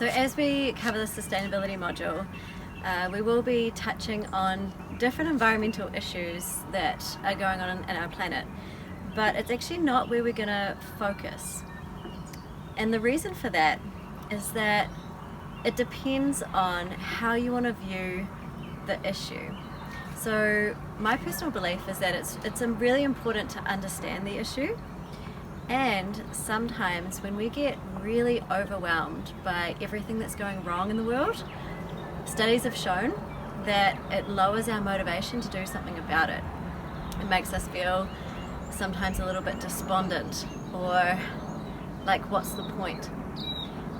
So as we cover the sustainability module, we will be touching on different environmental issues that are going on in our planet, but it's actually not where we're going to focus. And the reason for that is that it depends on how you want to view the issue. So my personal belief is that it's really important to understand the issue, and sometimes when we get really overwhelmed by everything that's going wrong in the world, studies have shown that it lowers our motivation to do something about it. It makes us feel sometimes a little bit despondent, or like, what's the point?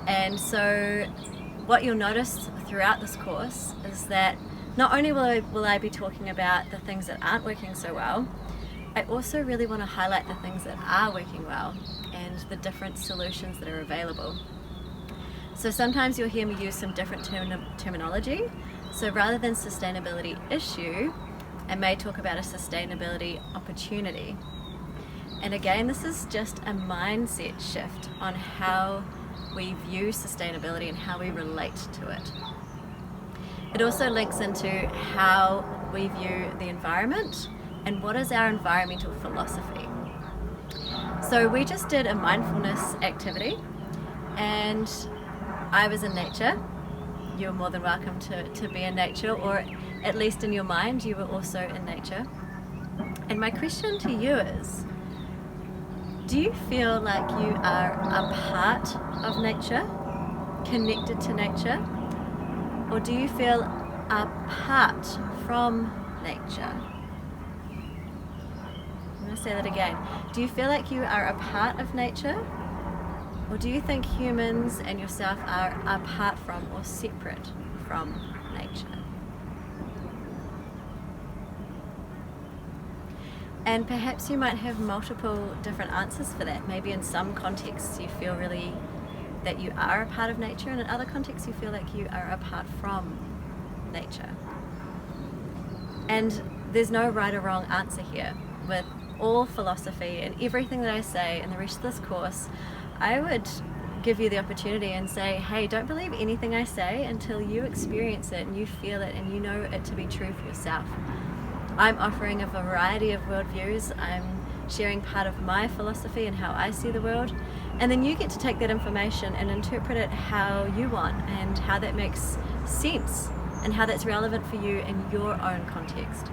And so what you'll notice throughout this course is that not only will I be talking about the things that aren't working so well, I also really want to highlight the things that are working well and the different solutions that are available. So sometimes you'll hear me use some different terminology. So rather than sustainability issue, I may talk about a sustainability opportunity. And again, this is just a mindset shift on how we view sustainability and how we relate to it. It also links into how we view the environment and what is our environmental philosophy. So we just did a mindfulness activity, and I was in nature. You're more than welcome to be in nature, or at least in your mind you were also in nature. And my question to you is, do you feel like you are a part of nature, connected to nature, or do you feel apart from nature? I'm going to say that again. Do you feel like you are a part of nature, or do you think humans and yourself are apart from or separate from nature? And perhaps you might have multiple different answers for that. Maybe in some contexts you feel really that you are a part of nature, and in other contexts you feel like you are apart from nature. And there's no right or wrong answer here. With all philosophy and everything that I say in the rest of this course, I would give you the opportunity and say, hey, don't believe anything I say until you experience it and you feel it and you know it to be true for yourself. I'm offering a variety of worldviews. I'm sharing part of my philosophy and how I see the world, and then you get to take that information and interpret it how you want and how that makes sense and how that's relevant for you in your own context.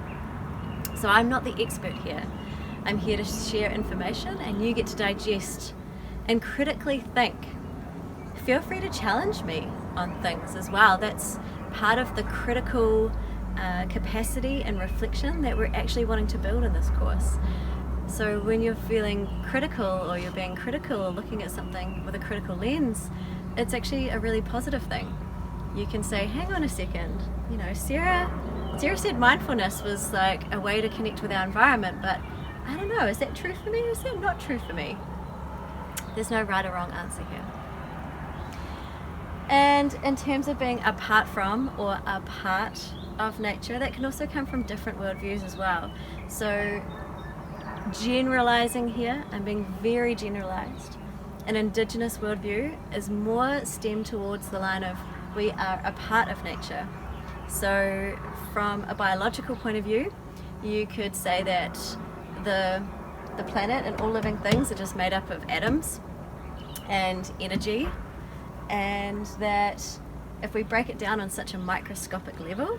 So I'm not the expert here. I'm here to share information, and you get to digest and critically think. Feel free to challenge me on things as well. That's part of the critical capacity and reflection that we're actually wanting to build in this course. So when you're feeling critical, or you're being critical, or looking at something with a critical lens, it's actually a really positive thing. You can say, hang on a second, Sarah said mindfulness was like a way to connect with our environment, but I don't know, is that true for me or is that not true for me? There's no right or wrong answer here. And in terms of being apart from or a part of nature, that can also come from different worldviews as well. So generalizing here, I'm being very generalized, an Indigenous worldview is more stemmed towards the line of we are a part of nature. So from a biological point of view, you could say that the planet and all living things are just made up of atoms and energy, and that if we break it down on such a microscopic level,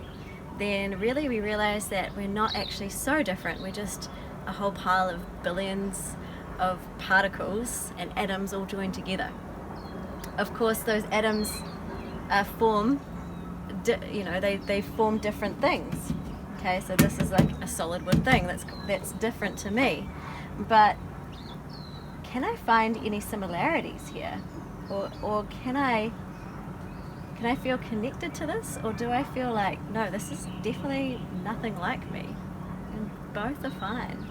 then really we realize that we're not actually so different. We're just a whole pile of billions of particles and atoms all joined together. Of course, those atoms form different things. Okay, so this is like a solid wood thing that's different to me, but can I find any similarities here, or can I feel connected to this, or do I feel like, no, this is definitely nothing like me, and both are fine?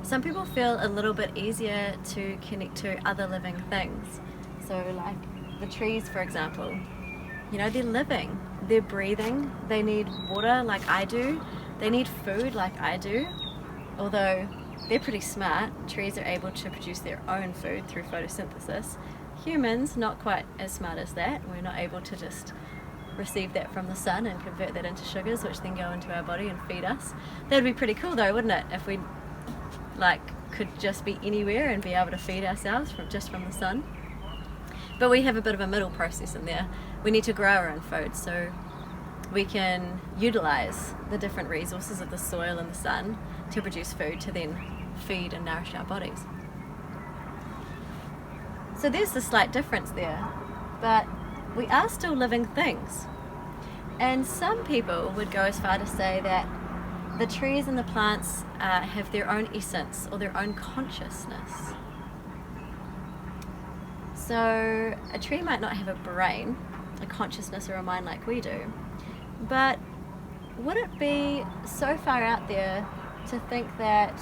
Some people feel a little bit easier to connect to other living things. So like the trees, for example, they're living, they're breathing, they need water like I do, they need food like I do. Although they're pretty smart, trees are able to produce their own food through photosynthesis. Humans, not quite as smart as that. We're not able to just receive that from the sun and convert that into sugars, which then go into our body and feed us. That would be pretty cool though, wouldn't it? If we could just be anywhere and be able to feed ourselves from the sun. But we have a bit of a middle process in there. We need to grow our own food so we can utilize the different resources of the soil and the sun to produce food to then feed and nourish our bodies. So there's a slight difference there, but we are still living things. And some people would go as far to say that the trees and the plants have their own essence or their own consciousness. So a tree might not have a brain, a consciousness or a mind like we do, but would it be so far out there to think that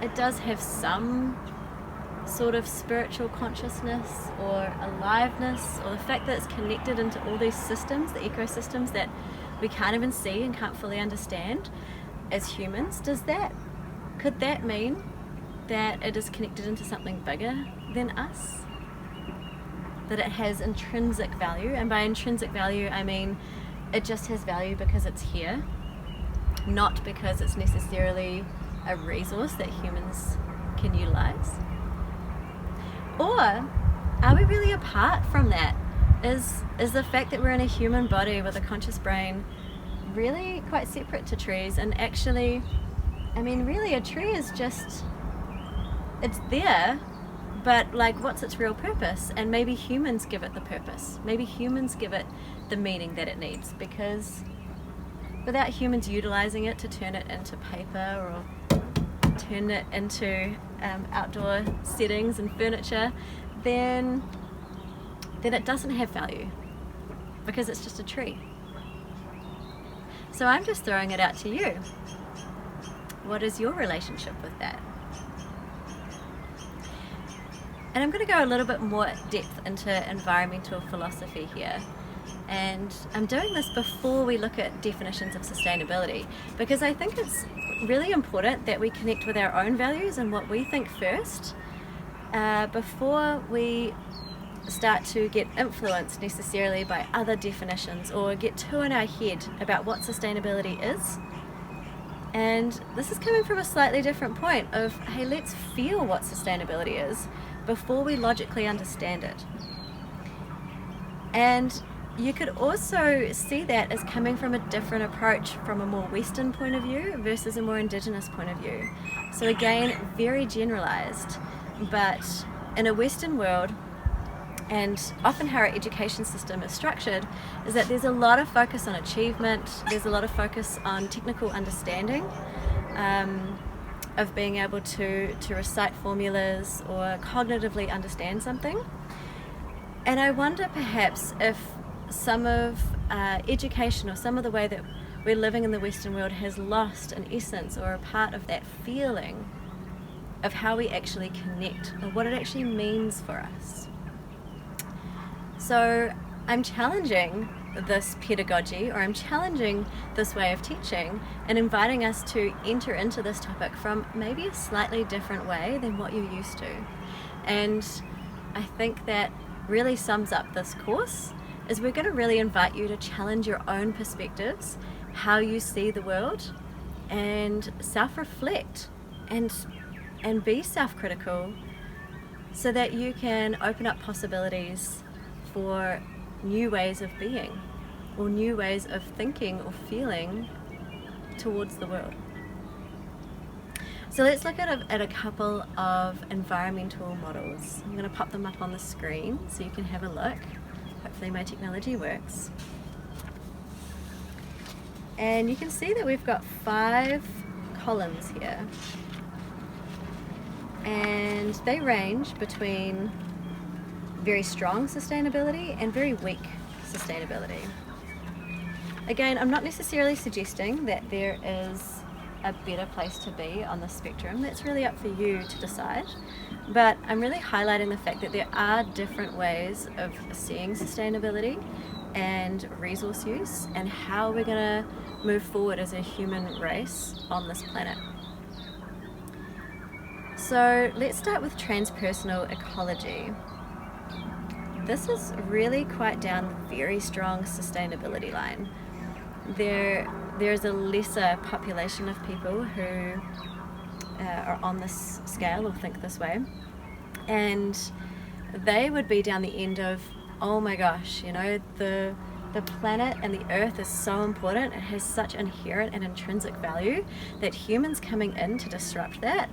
it does have some sort of spiritual consciousness or aliveness, or the fact that it's connected into all these systems, the ecosystems that we can't even see and can't fully understand as humans? Could that mean that it is connected into something bigger than us? That it has intrinsic value, and by intrinsic value I mean it just has value because it's here, not because it's necessarily a resource that humans can utilize? Or are we really apart from that? Is the fact that we're in a human body with a conscious brain really quite separate to trees? And actually, I mean, really a tree is just, it's there, but what's its real purpose? And maybe humans give it the purpose. Maybe humans give it the meaning that it needs, because without humans utilizing it to turn it into paper or turn it into outdoor settings and furniture, then it doesn't have value because it's just a tree. So I'm just throwing it out to you. What is your relationship with that? And I'm going to go a little bit more depth into environmental philosophy here. And I'm doing this before we look at definitions of sustainability, because I think it's really important that we connect with our own values and what we think first, before we start to get influenced necessarily by other definitions or get too in our head about what sustainability is. And this is coming from a slightly different point of, hey, let's feel what sustainability is before we logically understand it. And you could also see that as coming from a different approach from a more Western point of view versus a more Indigenous point of view. So again, very generalized, but in a Western world, and often how our education system is structured, is that there's a lot of focus on achievement, there's a lot of focus on technical understanding, of being able to recite formulas or cognitively understand something. And I wonder perhaps if some of education or some of the way that we're living in the Western world has lost an essence or a part of that feeling of how we actually connect or what it actually means for us. So I'm challenging this pedagogy, or I'm challenging this way of teaching and inviting us to enter into this topic from maybe a slightly different way than what you're used to. And I think that really sums up this course, is we're going to really invite you to challenge your own perspectives, how you see the world, and self-reflect and be self-critical so that you can open up possibilities for new ways of being or new ways of thinking or feeling towards the world. So let's look at a couple of environmental models. I'm going to pop them up on the screen so you can have a look. Hopefully my technology works. And you can see that we've got 5 columns here. And they range between very strong sustainability and very weak sustainability. Again, I'm not necessarily suggesting that there is a better place to be on the spectrum. That's really up for you to decide. But I'm really highlighting the fact that there are different ways of seeing sustainability and resource use and how we're going to move forward as a human race on this planet. So let's start with transpersonal ecology. This is really quite down the very strong sustainability line. There's a lesser population of people who are on this scale or think this way, and they would be down the end of, oh my gosh, the planet and the earth is so important, it has such inherent and intrinsic value that humans coming in to disrupt that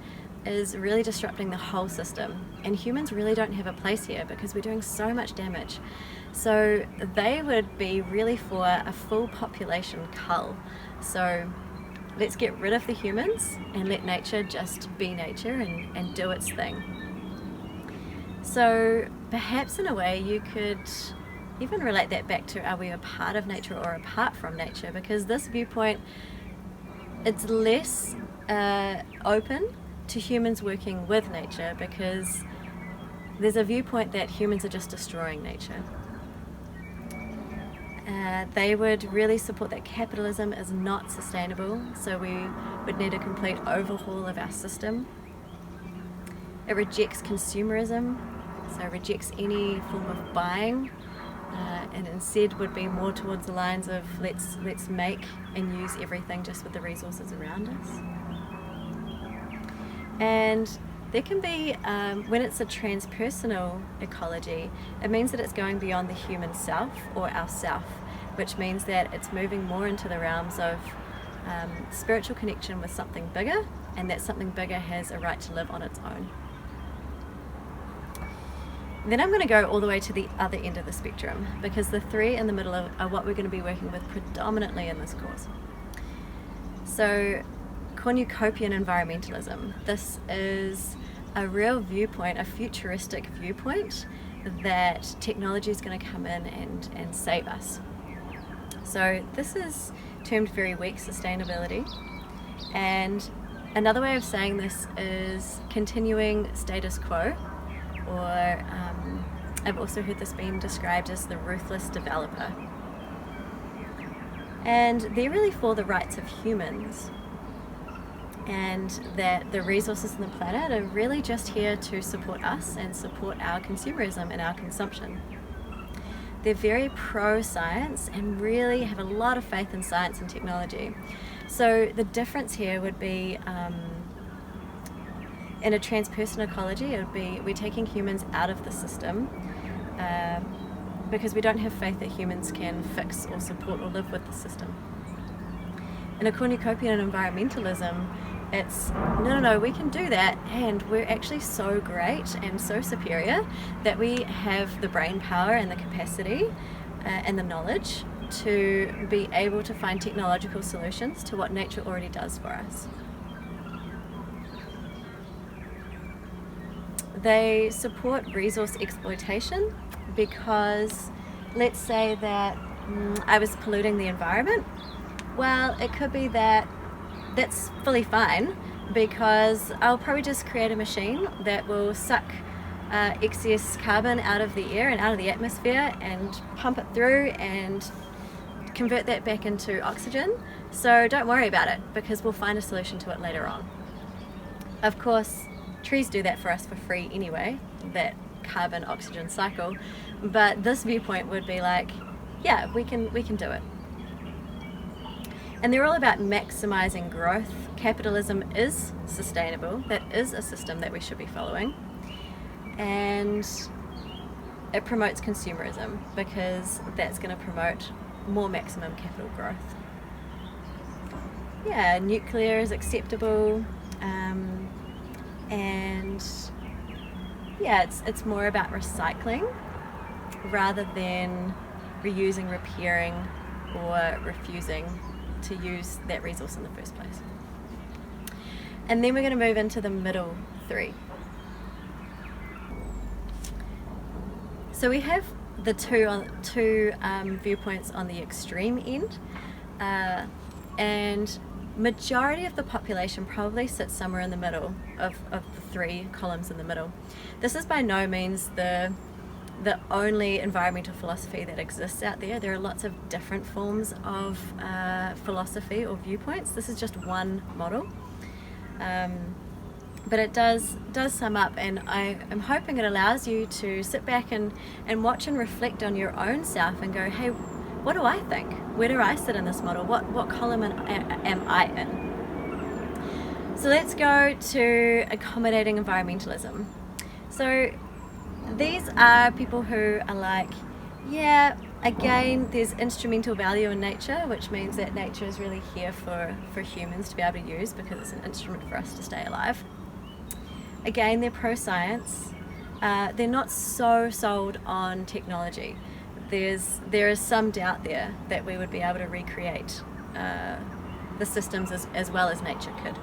is really disrupting the whole system, and humans really don't have a place here because we're doing so much damage. So they would be really for a full population cull. So let's get rid of the humans and let nature just be nature and do its thing. So perhaps in a way you could even relate that back to, are we a part of nature or apart from nature? Because this viewpoint, it's less open to humans working with nature, because there's a viewpoint that humans are just destroying nature. They would really support that capitalism is not sustainable, so we would need a complete overhaul of our system. It rejects consumerism, so it rejects any form of buying, and instead would be more towards the lines of let's make and use everything just with the resources around us. And there can be, when it's a transpersonal ecology, it means that it's going beyond the human self or our self, which means that it's moving more into the realms of spiritual connection with something bigger, and that something bigger has a right to live on its own. Then I'm going to go all the way to the other end of the spectrum, because the three in the middle are what we're going to be working with predominantly in this course. So Cornucopian Environmentalism. This is a real viewpoint, a futuristic viewpoint, that technology is going to come in and save us. So this is termed very weak sustainability, and another way of saying this is continuing status quo, or I've also heard this being described as the ruthless developer. And they're really for the rights of humans, and that the resources on the planet are really just here to support us and support our consumerism and our consumption. They're very pro-science and really have a lot of faith in science and technology. So the difference here would be, in a transpersonal ecology, it would be we're taking humans out of the system because we don't have faith that humans can fix or support or live with the system. In a Cornucopian environmentalism, it's no, we can do that, and we're actually so great and so superior that we have the brain power and the capacity and the knowledge to be able to find technological solutions to what nature already does for us. They support resource exploitation because, let's say that I was polluting the environment. Well, it could be that that's fully fine, because I'll probably just create a machine that will suck excess carbon out of the air and out of the atmosphere and pump it through and convert that back into oxygen. So don't worry about it, because we'll find a solution to it later on. Of course, trees do that for us for free anyway, that carbon oxygen cycle, but this viewpoint would be like, yeah, we can do it. And they're all about maximizing growth. Capitalism is sustainable. That is a system that we should be following. And it promotes consumerism, because that's going to promote more maximum capital growth. Yeah, nuclear is acceptable. And yeah, it's more about recycling rather than reusing, repairing, or refusing to use that resource in the first place. And then we're going to move into the middle three. So we have the two viewpoints on the extreme end, and majority of the population probably sits somewhere in the middle of the three columns in the middle. This is by no means the only environmental philosophy that exists out there. There are lots of different forms of philosophy or viewpoints. This is just one model. but it does sum up, and I am hoping it allows you to sit back and watch and reflect on your own self and go, hey, what do I think? Where do I sit in this model? What column am I in? So let's go to accommodating environmentalism. So these are people who are like, yeah, again, there's instrumental value in nature, which means that nature is really here for humans to be able to use because it's an instrument for us to stay alive. Again, they're pro-science. They're not so sold on technology. There is some doubt there that we would be able to recreate the systems as well as nature could.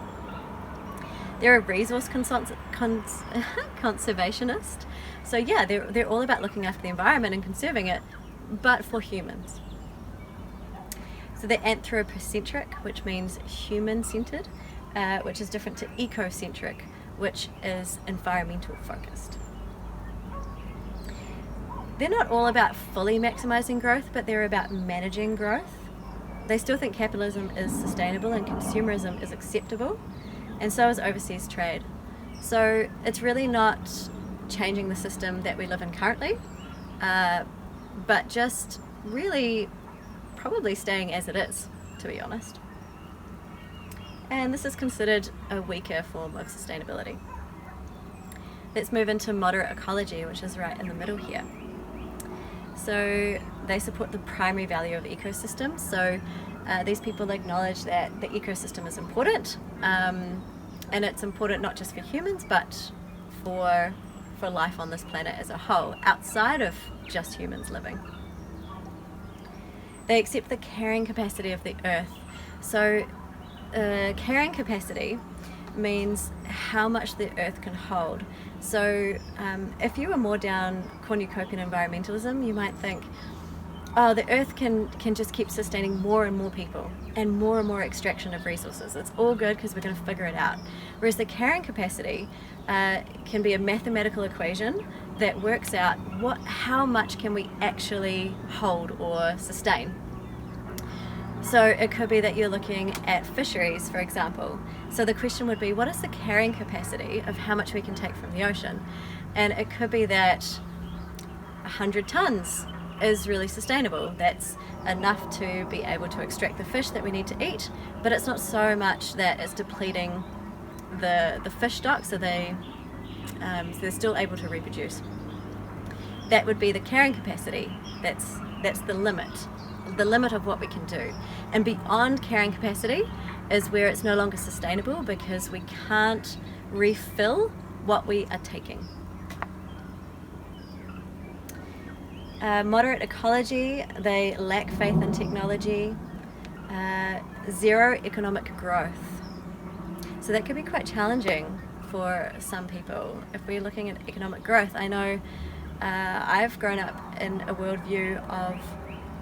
They're a resource conservationist. So yeah, they're all about looking after the environment and conserving it, but for humans. So they're anthropocentric, which means human-centered, which is different to ecocentric, which is environmental focused. They're not all about fully maximizing growth, but they're about managing growth. They still think capitalism is sustainable and consumerism is acceptable, and so is overseas trade. So it's really not changing the system that we live in currently, but just really probably staying as it is, to be honest. And this is considered a weaker form of sustainability. Let's move into moderate ecology, which is right in the middle here. So they support the primary value of ecosystems. So these people acknowledge that the ecosystem is important, and it's important not just for humans, but for life on this planet as a whole, outside of just humans living. They accept the carrying capacity of the earth. So carrying capacity means how much the earth can hold. So if you were more down Cornucopian environmentalism, you might think, oh, the earth can just keep sustaining more and more people and more extraction of resources. It's all good because we're going to figure it out. Whereas the carrying capacity can be a mathematical equation that works out how much can we actually hold or sustain. So it could be that you're looking at fisheries, for example. So the question would be, what is the carrying capacity of how much we can take from the ocean? And it could be that 100 tons is really sustainable. That's enough to be able to extract the fish that we need to eat, but it's not so much that it's depleting the fish stock, so they're still able to reproduce. That would be the carrying capacity. That's the limit of what we can do. And beyond carrying capacity is where it's no longer sustainable because we can't refill what we are taking. Moderate ecology, they lack faith in technology. Zero economic growth. So that could be quite challenging for some people. If we're looking at economic growth, I know I've grown up in a worldview of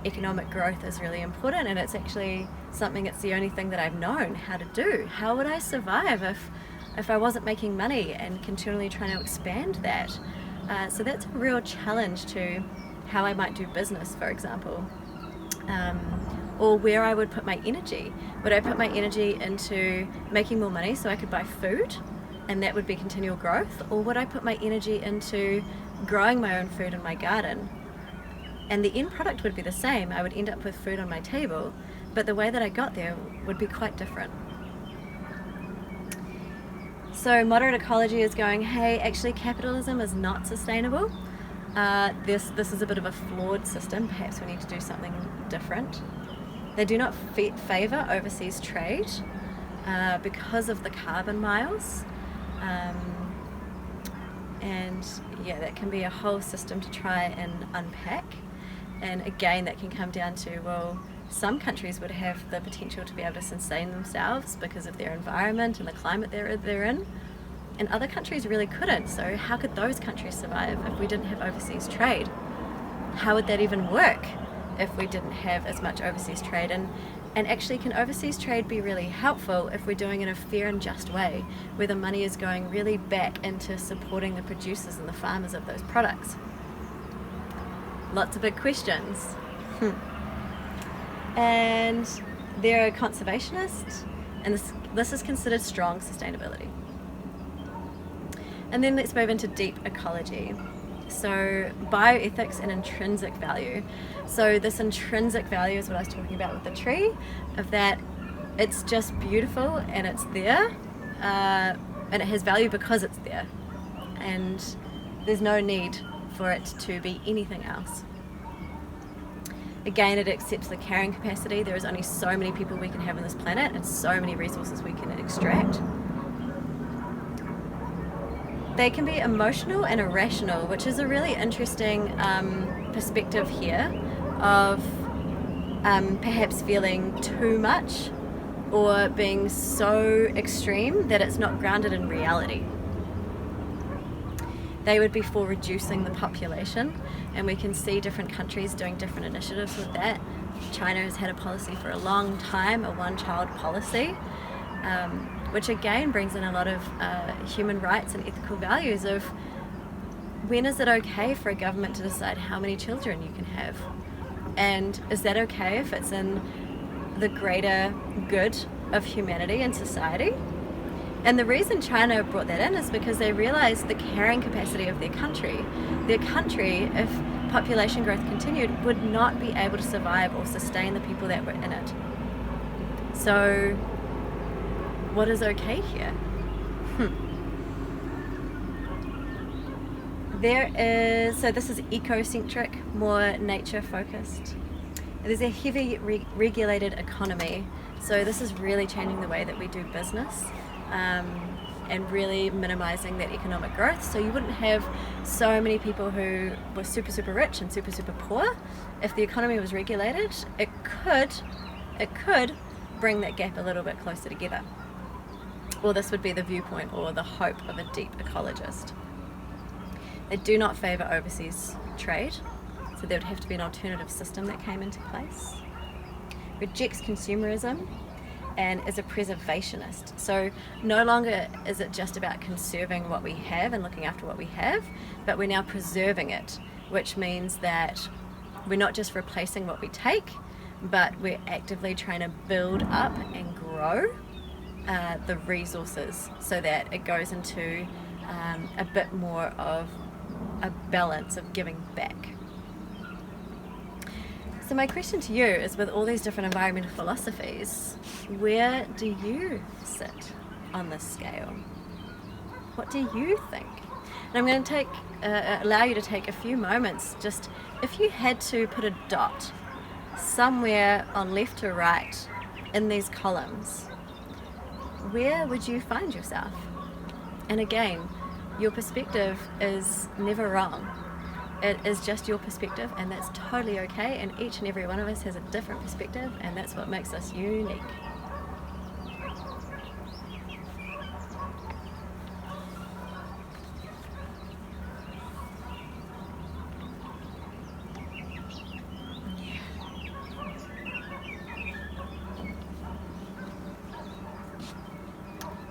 economic growth is really important, and it's actually something, it's the only thing that I've known how to do. How would I survive if I wasn't making money and continually trying to expand that? So that's a real challenge to how I might do business, for example, or where I would put my energy. Would I put my energy into making more money so I could buy food and that would be continual growth, or would I put my energy into growing my own food in my garden? And the end product would be the same. I would end up with food on my table, but the way that I got there would be quite different. So moderate ecology is going, hey, actually capitalism is not sustainable. This is a bit of a flawed system. Perhaps we need to do something different. They do not favour overseas trade because of the carbon miles. And yeah, that can be a whole system to try and unpack. And again, that can come down to, well, some countries would have the potential to be able to sustain themselves because of their environment and the climate they're in, and other countries really couldn't. So how could those countries survive if we didn't have overseas trade? How would that even work if we didn't have as much overseas trade? And actually, can overseas trade be really helpful if we're doing it in a fair and just way, where the money is going really back into supporting the producers and the farmers of those products? Lots of big questions. And they're a conservationist, and this is considered strong sustainability. And then let's move into deep ecology. So bioethics and intrinsic value. So this intrinsic value is what I was talking about with the tree, of that it's just beautiful and it's there, and it has value because it's there, and there's no need for it to be anything else. Again, it accepts the carrying capacity. There is only so many people we can have on this planet and so many resources we can extract. They can be emotional and irrational, which is a really interesting perspective here of perhaps feeling too much or being so extreme that it's not grounded in reality. They would be for reducing the population, and we can see different countries doing different initiatives with that. China has had a policy for a long time, a one-child policy, which again brings in a lot of human rights and ethical values of when is it okay for a government to decide how many children you can have, and is that okay if it's in the greater good of humanity and society? And the reason China brought that in is because they realized the carrying capacity of their country. Their country, if population growth continued, would not be able to survive or sustain the people that were in it. So what is okay here? So this is ecocentric, more nature focused. There's a heavy regulated economy. So this is really changing the way that we do business, and really minimizing that economic growth. So you wouldn't have so many people who were super, super rich and super, super poor. If the economy was regulated, it could bring that gap a little bit closer together. Well, this would be the viewpoint or the hope of a deep ecologist. They do not favor overseas trade, so there would have to be an alternative system that came into place. Rejects consumerism and is a preservationist. So no longer is it just about conserving what we have and looking after what we have, but we're now preserving it, which means that we're not just replacing what we take, but we're actively trying to build up and grow the resources so that it goes into a bit more of a balance of giving back. So my question to you is, with all these different environmental philosophies, where do you sit on this scale? What do you think? And I'm going to allow you to take a few moments, just if you had to put a dot somewhere on left or right in these columns, where would you find yourself? And again, your perspective is never wrong. It is just your perspective, and that's totally okay, and each and every one of us has a different perspective, and that's what makes us unique.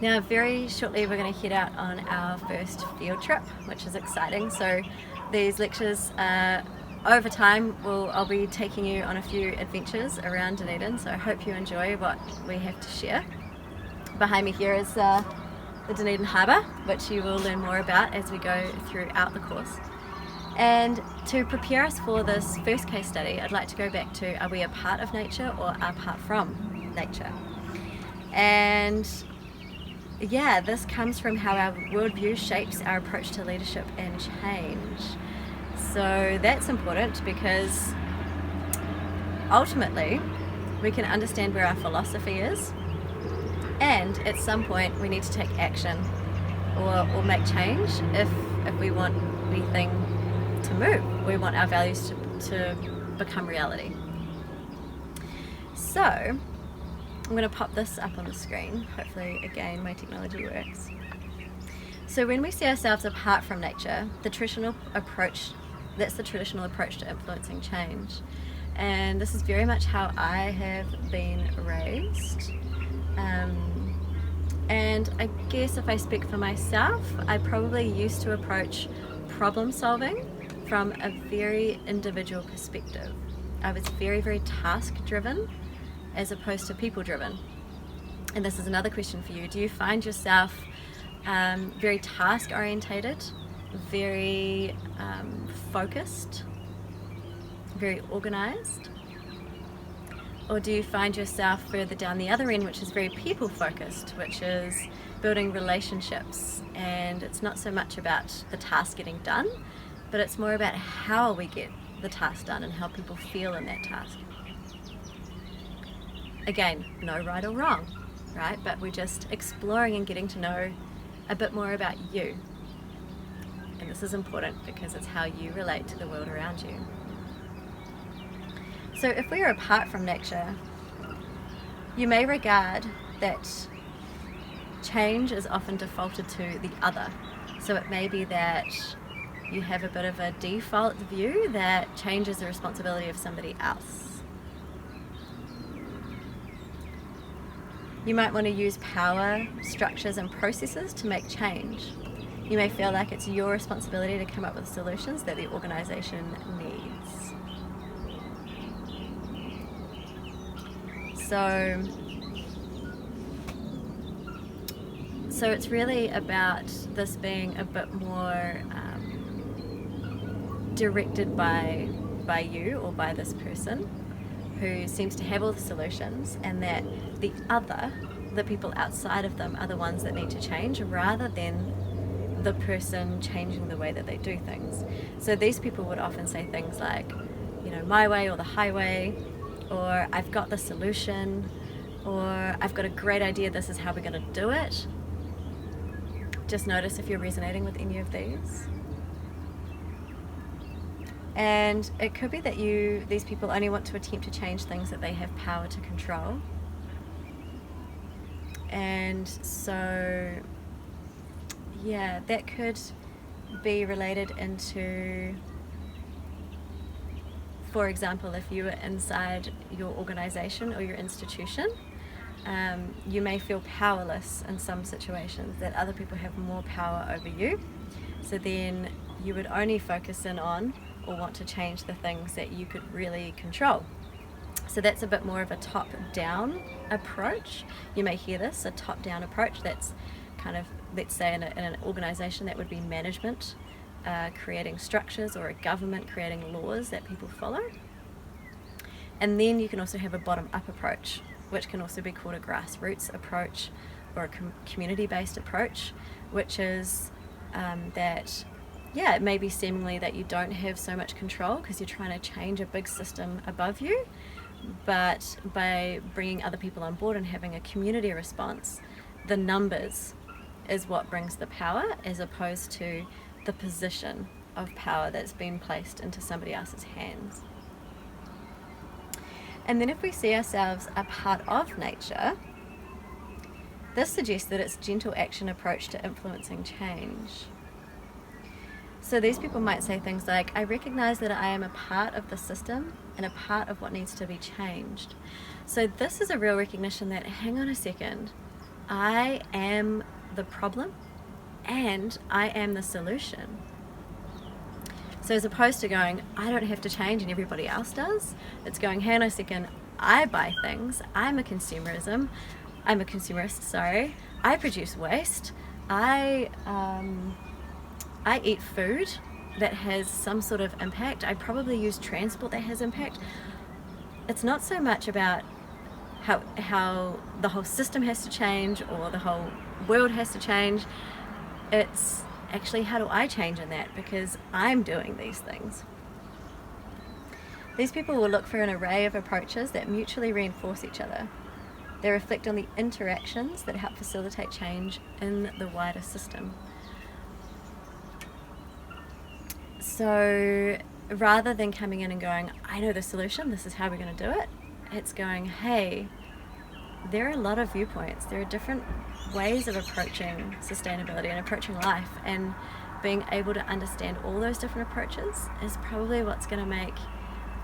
Now, very shortly we're going to head out on our first field trip, which is exciting. So these lectures, over time, I'll be taking you on a few adventures around Dunedin, so I hope you enjoy what we have to share. Behind me here is the Dunedin Harbour, which you will learn more about as we go throughout the course. And to prepare us for this first case study, I'd like to go back to, are we a part of nature or apart from nature? And yeah, this comes from how our worldview shapes our approach to leadership and change. So that's important because ultimately we can understand where our philosophy is, and at some point we need to take action or make change if we want anything to move. We want our values to become reality. So I'm going to pop this up on the screen. Hopefully, again, my technology works. So when we see ourselves apart from nature, that's the traditional approach to influencing change. And this is very much how I have been raised. And I guess if I speak for myself, I probably used to approach problem solving from a very individual perspective. I was very, very task driven as opposed to people driven. And this is another question for you. Do you find yourself very task orientated, very focused, very organized? Or do you find yourself further down the other end, which is very people focused, which is building relationships, and it's not so much about the task getting done, but it's more about how we get the task done and how people feel in that task. Again, no right or wrong, right? But we're just exploring and getting to know a bit more about you. And this is important because it's how you relate to the world around you. So if we are apart from nature, you may regard that change is often defaulted to the other. So it may be that you have a bit of a default view that change is the responsibility of somebody else. You might want to use power, structures, and processes to make change. You may feel like it's your responsibility to come up with solutions that the organization needs. So it's really about this being a bit more directed by you or by this person who seems to have all the solutions, and that the people outside of them are the ones that need to change rather than the person changing the way that they do things. So these people would often say things like, my way or the highway, or I've got the solution, or I've got a great idea, this is how we're going to do it. Just notice if you're resonating with any of these. And it could be that these people only want to attempt to change things that they have power to control. And so, yeah, that could be related into, for example, if you were inside your organization or your institution, you may feel powerless in some situations, that other people have more power over you. So then you would only focus in on or want to change the things that you could really control. So that's a bit more of a top-down approach. You may hear this, a top-down approach. That's kind of, let's say in an organization, that would be management, creating structures, or a government creating laws that people follow. And then you can also have a bottom-up approach, which can also be called a grassroots approach or a community-based approach, which is it may be seemingly that you don't have so much control because you're trying to change a big system above you, but by bringing other people on board and having a community response, the numbers is what brings the power, as opposed to the position of power that's been placed into somebody else's hands. And then if we see ourselves a part of nature, this suggests that it's gentle action approach to influencing change. So these people might say things like, I recognize that I am a part of the system and a part of what needs to be changed. So this is a real recognition that, hang on a second, I am the problem and I am the solution. So as opposed to going, I don't have to change and everybody else does, it's going, hang on a second, I buy things, I'm a consumerist, I produce waste, I eat food that has some sort of impact, I probably use transport that has impact. It's not so much about how the whole system has to change or the whole world has to change. It's actually, how do I change in that, because I'm doing these things. These people will look for an array of approaches that mutually reinforce each other. They reflect on the interactions that help facilitate change in the wider system. So rather than coming in and going, I know the solution, this is how we're going to do it, it's going, hey, there are a lot of viewpoints, there are different ways of approaching sustainability and approaching life, and being able to understand all those different approaches is probably what's going to make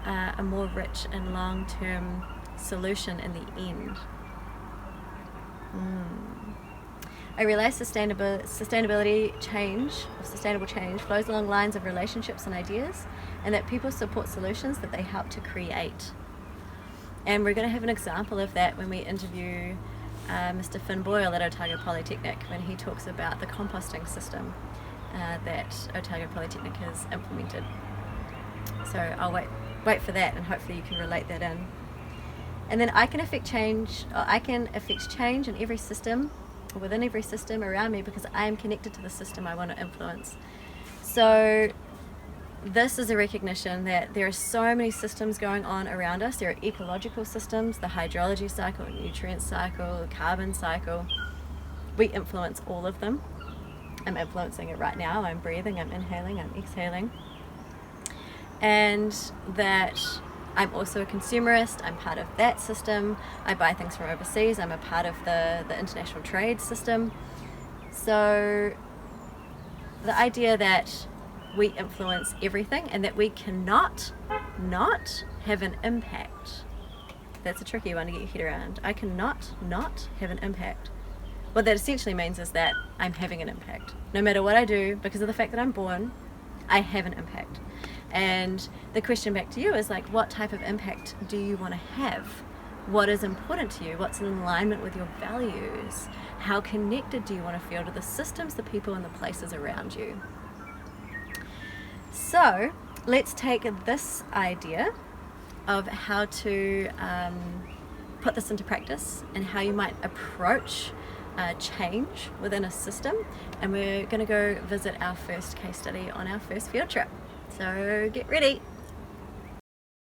a more rich and long-term solution in the end. I realize sustainable change flows along lines of relationships and ideas, and that people support solutions that they help to create. And we're going to have an example of that when we interview Mr. Finn Boyle at Otago Polytechnic when he talks about the composting system that Otago Polytechnic has implemented. So I'll wait for that, and hopefully you can relate that in. And then I can affect change in every system, or within every system around me, because I am connected to the system I want to influence. So this is a recognition that there are so many systems going on around us. There are ecological systems, the hydrology cycle, nutrient cycle, the carbon cycle. We influence all of them. I'm influencing it right now. I'm breathing, I'm inhaling, I'm exhaling. And that I'm also a consumerist. I'm part of that system. I buy things from overseas. I'm a part of the international trade system. So the idea that we influence everything and that we cannot not have an impact, that's a tricky one to get your head around. I cannot not have an impact. What that essentially means is that I'm having an impact. No matter what I do, because of the fact that I'm born, I have an impact. And the question back to you is like, what type of impact do you want to have? What is important to you? What's in alignment with your values? How connected do you want to feel to the systems, the people, and the places around you? So let's take this idea of how to put this into practice and how you might approach change within a system, and we're going to go visit our first case study on our first field trip. So get ready.